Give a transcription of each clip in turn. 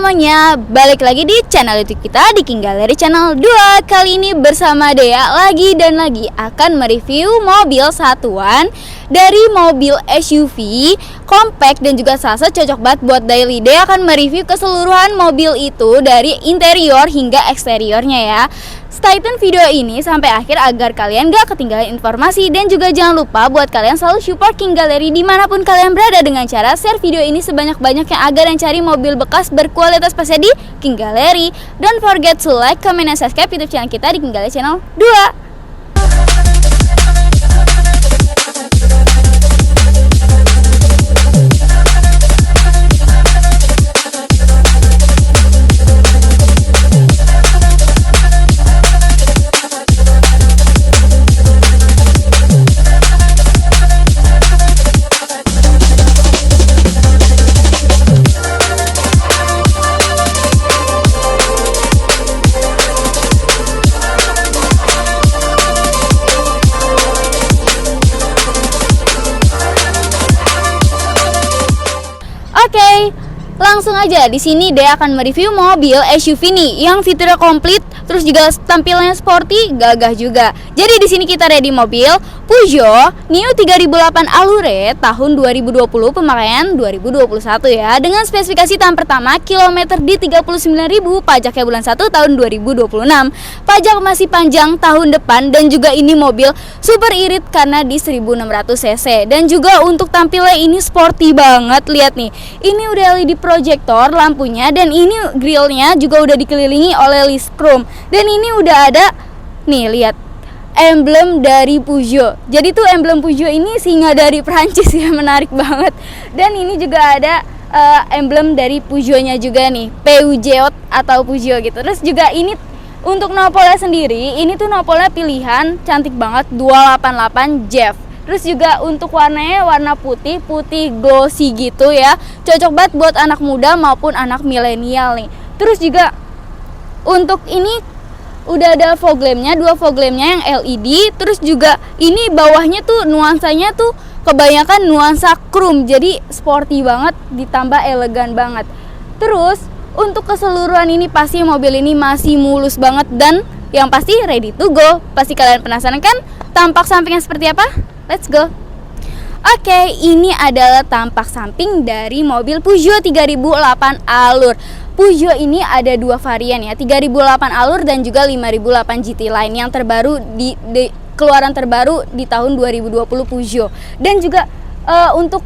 semuanya, balik lagi di channel YouTube kita di King Gallery Channel 2. Kali ini bersama Dea lagi dan lagi akan mereview mobil satuan dari mobil SUV compact dan juga Sasa cocok banget buat daily. Dea akan mereview keseluruhan mobil itu dari interior hingga eksteriornya ya. Stay tune video ini sampai akhir agar kalian gak ketinggalan informasi. Dan juga jangan lupa buat kalian selalu support King Gallery dimanapun kalian berada dengan cara share video ini sebanyak-banyaknya agar yang cari mobil bekas berkualitas pasnya di King Gallery. Don't forget to like, comment, dan subscribe YouTube channel kita di King Gallery Channel 2. Oke, langsung aja di sini Dea akan mereview mobil SUV nih yang fiturnya komplit, terus juga tampilannya sporty, gagah juga. Jadi di sini kita ada di mobil Peugeot New 3008 Allure tahun 2020, pemakaian 2021 ya. Dengan spesifikasi tahun pertama kilometer di 39.000, pajaknya bulan 1 tahun 2026. Pajak masih panjang tahun depan dan juga ini mobil super irit karena di 1600 cc. Dan juga untuk tampilnya ini sporty banget, lihat nih. Ini udah LED projector lampunya dan ini grillnya juga udah dikelilingi oleh list chrome. Dan ini udah ada nih, lihat emblem dari Peugeot. Jadi tuh emblem Peugeot ini singa dari Prancis ya, menarik banget. Dan ini juga ada emblem dari Peugeot-nya juga nih, Peugeot atau Peugeot gitu. Terus juga ini untuk nopolnya sendiri, ini tuh nopolnya pilihan cantik banget 288 Jeff. Terus juga untuk warnanya warna putih glossy gitu ya. Cocok banget buat anak muda maupun anak milenial nih. Terus juga untuk ini udah ada fog lampnya, 2 fog lampnya yang LED. Terus juga ini bawahnya tuh nuansanya tuh kebanyakan nuansa chrome, jadi sporty banget ditambah elegan banget. Terus untuk keseluruhan ini pasti mobil ini masih mulus banget dan yang pasti ready to go. Pasti kalian penasaran kan tampak sampingnya seperti apa? Let's go. Oke, ini adalah tampak samping dari mobil Peugeot 3008 Allure. Peugeot ini ada 2 varian ya, 3008 Allure dan juga 5008 GT Line yang terbaru di keluaran terbaru di tahun 2020 Peugeot. Dan juga untuk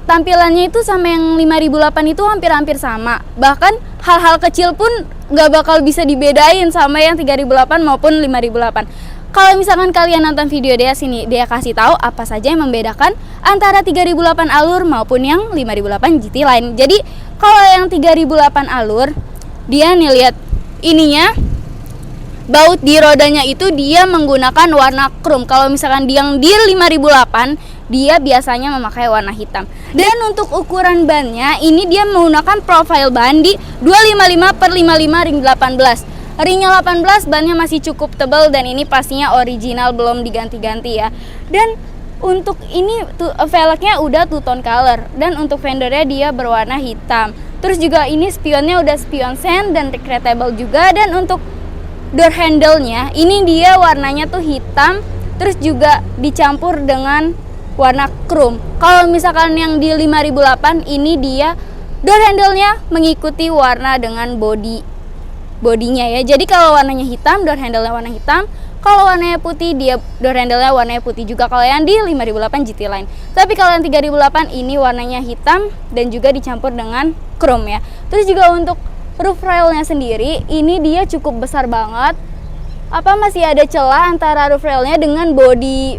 tampilannya itu sama yang 5008 itu hampir-hampir sama. Bahkan hal-hal kecil pun gak bakal bisa dibedain sama yang 3008 maupun 5008. Kalau misalkan kalian nonton video Dea sini, Dea kasih tahu apa saja yang membedakan antara 3008 Allure maupun yang 5008 GT Line. Jadi kalau yang 3008 Allure, dia nih lihat ininya, baut di rodanya itu dia menggunakan warna chrome. Kalau misalkan yang di 5008, dia biasanya memakai warna hitam. Dan untuk ukuran bannya, ini dia menggunakan profile ban di 255/55 ring 18. Ringnya 18, bannya masih cukup tebal dan ini pastinya original, belum diganti-ganti ya. Dan untuk ini velgnya udah two tone color dan untuk fendernya dia berwarna hitam. Terus juga ini spionnya udah spion sand dan retractable juga. Dan untuk door handle-nya ini dia warnanya tuh hitam, terus juga dicampur dengan warna chrome. Kalau misalkan yang di 5008 ini dia door handle-nya mengikuti warna dengan bodinya ya. Jadi kalau warnanya hitam, door handle-nya warna hitam. Kalau warnanya putih, dia door handle-nya warnanya putih juga kalau yang di 5008 GT Line. Tapi kalau yang 3008 ini warnanya hitam dan juga dicampur dengan chrome ya. Terus juga untuk roof rail-nya sendiri, ini dia cukup besar banget. Masih ada celah antara roof rail-nya dengan bodi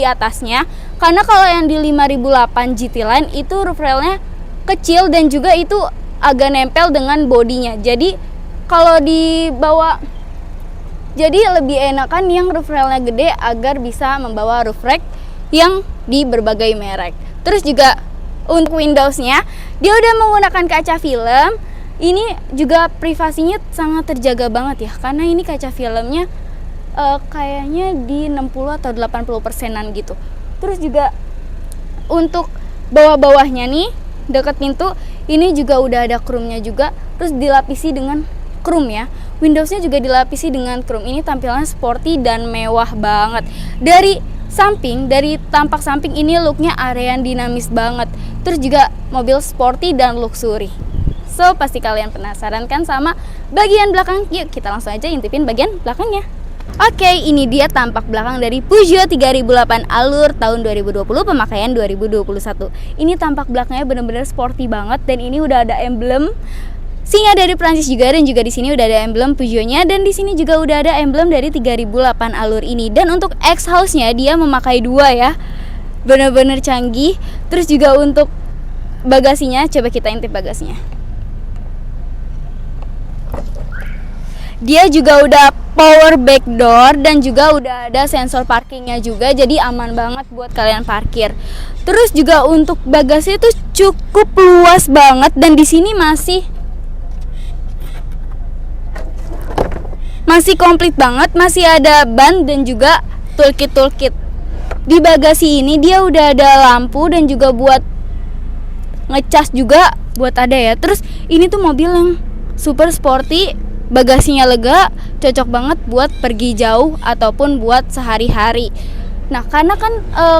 atasnya. Karena kalau yang di 5008 GT Line itu roof rail-nya kecil dan juga itu agak nempel dengan bodinya. Jadi kalau dibawa, jadi lebih enakan yang roof railnya gede agar bisa membawa roof rack yang di berbagai merek. Terus juga untuk Windowsnya dia udah menggunakan kaca film. Ini juga privasinya sangat terjaga banget ya, karena ini kaca filmnya kayaknya di 60 atau 80%-an gitu. Terus juga untuk bawah-bawahnya nih dekat pintu ini juga udah ada chrome-nya juga, terus dilapisi dengan chrome ya. Windowsnya juga dilapisi dengan chrome. Ini tampilannya sporty dan mewah banget. Dari tampak samping ini looknya area yang dinamis banget. Terus juga mobil sporty dan luxury. So pasti kalian penasaran kan sama bagian belakang? Yuk kita langsung aja intipin bagian belakangnya. Oke, ini dia tampak belakang dari Peugeot 3008 Allure tahun 2020 pemakaian 2021. Ini tampak belakangnya benar-benar sporty banget, dan ini udah ada emblem singa dari Prancis juga, dan juga di sini udah ada emblem Peugeot-nya, dan di sini juga udah ada emblem dari 3008 Allure ini. Dan untuk exhaust-nya dia memakai 2 ya. Benar-benar canggih. Terus juga untuk bagasinya, coba kita intip bagasinya. Dia juga udah power back door dan juga udah ada sensor parkingnya juga, jadi aman banget buat kalian parkir. Terus juga untuk bagasi itu cukup luas banget, dan di sini masih komplit banget, masih ada ban dan juga toolkit. Di bagasi ini dia udah ada lampu dan juga buat ngecas juga buat ada ya. Terus ini tuh mobil yang super sporty, bagasinya lega, cocok banget buat pergi jauh ataupun buat sehari-hari. Nah, karena kan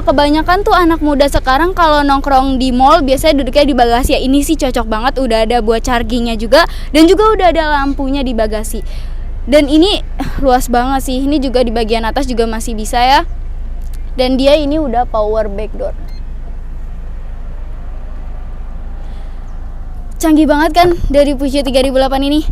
kebanyakan tuh anak muda sekarang kalau nongkrong di mall biasanya duduknya di bagasi ya. Ini sih cocok banget, udah ada buat chargingnya juga, dan juga udah ada lampunya di bagasi. Dan ini luas banget sih. Ini juga di bagian atas juga masih bisa ya. Dan dia ini udah power back door. Canggih banget kan dari Peugeot 3008 ini.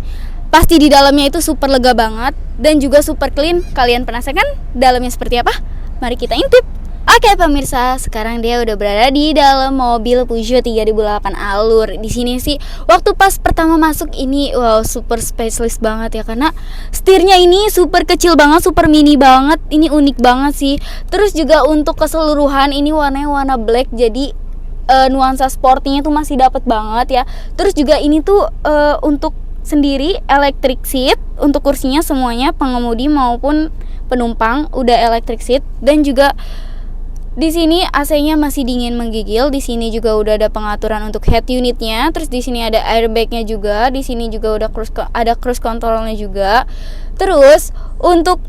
Pasti di dalamnya itu super lega banget dan juga super clean. Kalian penasaran kan dalamnya seperti apa? Mari kita intip. Oke pemirsa, sekarang dia udah berada di dalam mobil Peugeot 3008 Allure. Di sini sih waktu pas pertama masuk ini wow, super spaceless banget ya, karena setirnya ini super kecil banget, super mini banget. Ini unik banget sih. Terus juga untuk keseluruhan ini warnanya warna black, jadi nuansa sportinya tuh masih dapet banget ya. Terus juga ini tuh untuk sendiri electric seat, untuk kursinya semuanya pengemudi maupun penumpang udah electric seat, dan juga di sini AC-nya masih dingin menggigil. Di sini juga udah ada pengaturan untuk head unitnya. Terus di sini ada airbag-nya juga. Di sini juga udah cruise control-nya juga. Terus untuk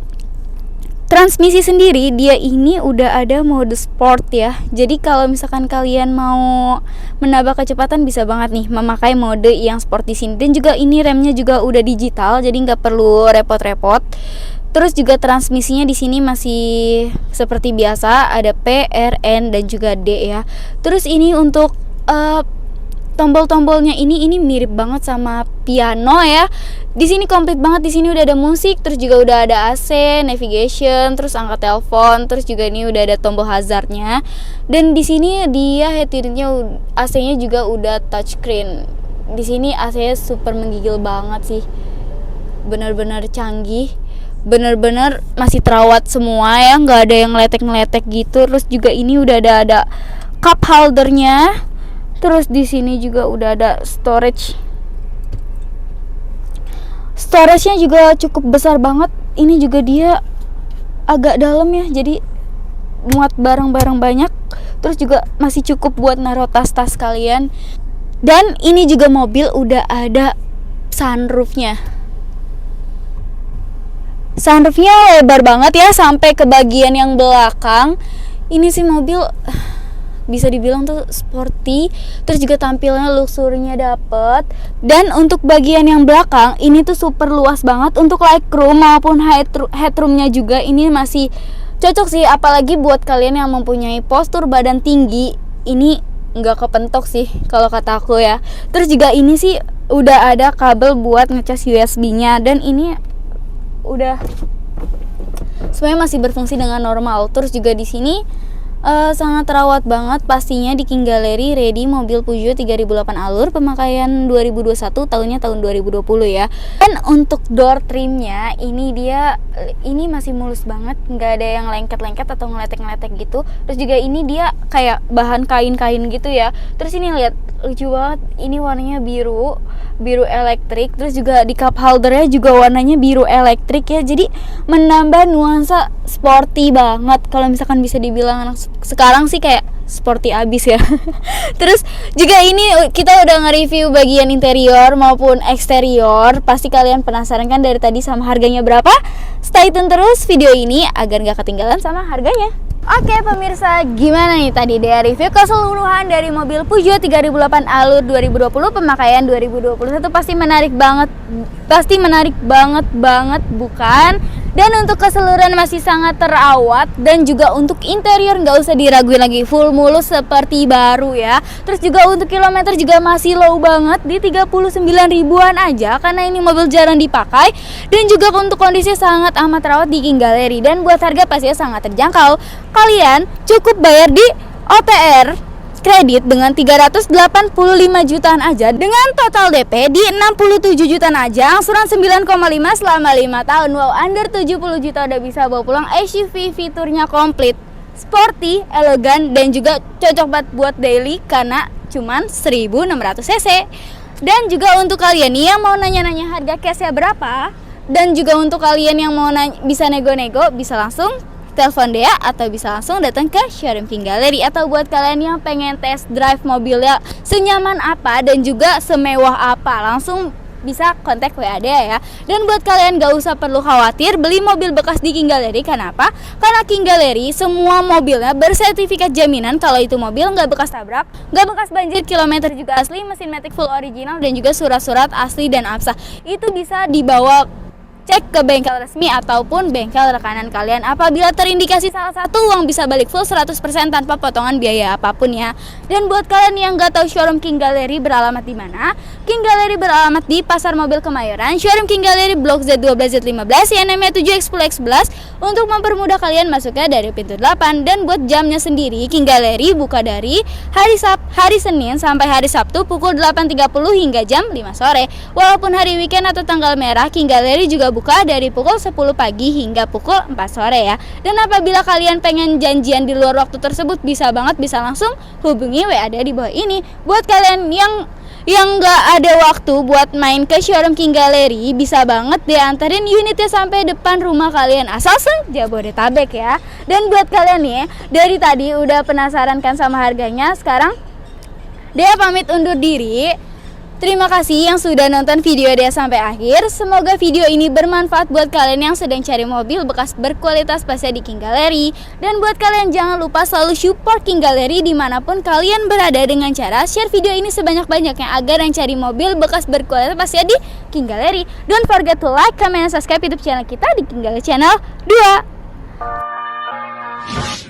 transmisi sendiri dia ini udah ada mode sport ya. Jadi kalau misalkan kalian mau menambah kecepatan bisa banget nih memakai mode yang sport di sini. Dan juga ini remnya juga udah digital, jadi nggak perlu repot-repot. Terus juga transmisinya di sini masih seperti biasa, ada P, R, N dan juga D ya. Terus ini untuk tombol-tombolnya ini mirip banget sama piano ya. Di sini komplit banget, di sini udah ada musik, terus juga udah ada AC, navigation, terus angkat telepon, terus juga ini udah ada tombol hazardnya. Dan di sini dia head unitnya AC-nya juga udah touchscreen. Di sini AC-nya super menggigil banget sih. Benar-benar canggih. Bener-bener masih terawat semua ya, nggak ada yang ngeletek-ngeletek gitu. Terus juga ini udah ada cup holdernya. Terus di sini juga udah ada storage-nya juga cukup besar banget. Ini juga dia agak dalam ya, jadi muat barang-barang banyak. Terus juga masih cukup buat naruh tas-tas kalian. Dan ini juga mobil udah ada sunroofnya. Sunroofnya lebar banget ya sampai ke bagian yang belakang. Ini sih mobil bisa dibilang tuh sporty. Terus juga tampilnya luxury-nya dapet. Dan untuk bagian yang belakang ini tuh super luas banget. Untuk legroom maupun headroom-nya juga ini masih cocok sih. Apalagi buat kalian yang mempunyai postur badan tinggi, ini nggak kepentok sih kalau kata aku ya. Terus juga ini sih udah ada kabel buat ngecas USB-nya. Dan ini udah semuanya masih berfungsi dengan normal. Terus juga di sini sangat terawat banget pastinya di King Gallery ready mobil Peugeot 3008 Allure pemakaian 2021, tahunnya tahun 2020 ya. Dan untuk door trimnya ini masih mulus banget, nggak ada yang lengket-lengket atau ngeletek-ngeletek gitu. Terus juga ini dia kayak bahan kain-kain gitu ya. Terus ini lihat lucu banget, ini warnanya biru elektrik. Terus juga di cup holdernya juga warnanya biru elektrik ya, jadi menambah nuansa sporty banget. Kalau misalkan bisa dibilang anak sekarang sih kayak sporty abis ya. Terus juga ini kita udah nge-review bagian interior maupun eksterior. Pasti kalian penasaran kan dari tadi sama harganya berapa? Stay tune terus video ini agar gak ketinggalan sama harganya. Oke pemirsa, gimana nih tadi Dea review keseluruhan dari mobil Peugeot 3008 Allure 2020 pemakaian 2021. Pasti menarik banget bukan? Dan untuk keseluruhan masih sangat terawat. Dan juga untuk interior nggak usah diraguin lagi, full mulus seperti baru ya. Terus juga untuk kilometer juga masih low banget di 39 ribuan aja, karena ini mobil jarang dipakai. Dan juga untuk kondisi sangat amat terawat di King Gallery. Dan buat harga pastinya sangat terjangkau. Kalian cukup bayar di OTR kredit dengan 385 jutaan aja, dengan total DP di 67 jutaan aja, angsuran 9,5 selama 5 tahun. Wow, under 70 juta udah bisa bawa pulang SUV, fiturnya komplit, sporty, elegan, dan juga cocok banget buat daily karena cuman 1600 cc. Dan juga untuk kalian nih yang mau nanya-nanya harga cashnya berapa, dan juga untuk kalian yang mau bisa nego-nego, bisa langsung telepon Dea atau bisa langsung datang ke showroom King Gallery. Atau buat kalian yang pengen test drive mobilnya senyaman apa dan juga semewah apa, langsung bisa kontak WA Dea ya. Dan buat kalian gak usah perlu khawatir beli mobil bekas di King Gallery. Kenapa? Karena King Gallery semua mobilnya bersertifikat jaminan kalau itu mobil gak bekas tabrak, gak bekas banjir, kilometer juga asli, mesin matic full original, dan juga surat-surat asli dan absah. Itu bisa dibawa cek ke bengkel resmi ataupun bengkel rekanan kalian. Apabila terindikasi salah satu, uang bisa balik full 100% tanpa potongan biaya apapun ya. Dan buat kalian yang nggak tahu showroom King Gallery beralamat di mana, King Gallery beralamat di Pasar Mobil Kemayoran, showroom King Gallery Blok Z12 Z15 INM 7X10X11 untuk mempermudah kalian masuknya dari pintu 8. Dan buat jamnya sendiri, King Gallery buka dari hari Senin sampai hari Sabtu pukul 8.30 hingga jam 5 sore. Walaupun hari weekend atau tanggal merah, King Gallery juga buka dari pukul 10 pagi hingga pukul 4 sore ya. Dan apabila kalian pengen janjian di luar waktu tersebut, bisa langsung hubungi WA Dea di bawah ini. Buat kalian yang nggak ada waktu buat main ke showroom King Gallery, bisa banget diantarin unitnya sampai depan rumah kalian asal se-Jabodetabek ya. Dan buat kalian nih, dari tadi udah penasaran kan sama harganya, sekarang Dea pamit undur diri. Terima kasih yang sudah nonton video Dea sampai akhir. Semoga video ini bermanfaat buat kalian yang sedang cari mobil bekas berkualitas pastinya di King Gallery. Dan buat kalian jangan lupa selalu support King Gallery dimanapun kalian berada dengan cara share video ini sebanyak-banyaknya agar yang cari mobil bekas berkualitas pastinya di King Gallery. Don't forget to like, comment, and subscribe YouTube channel kita di King Gallery Channel 2.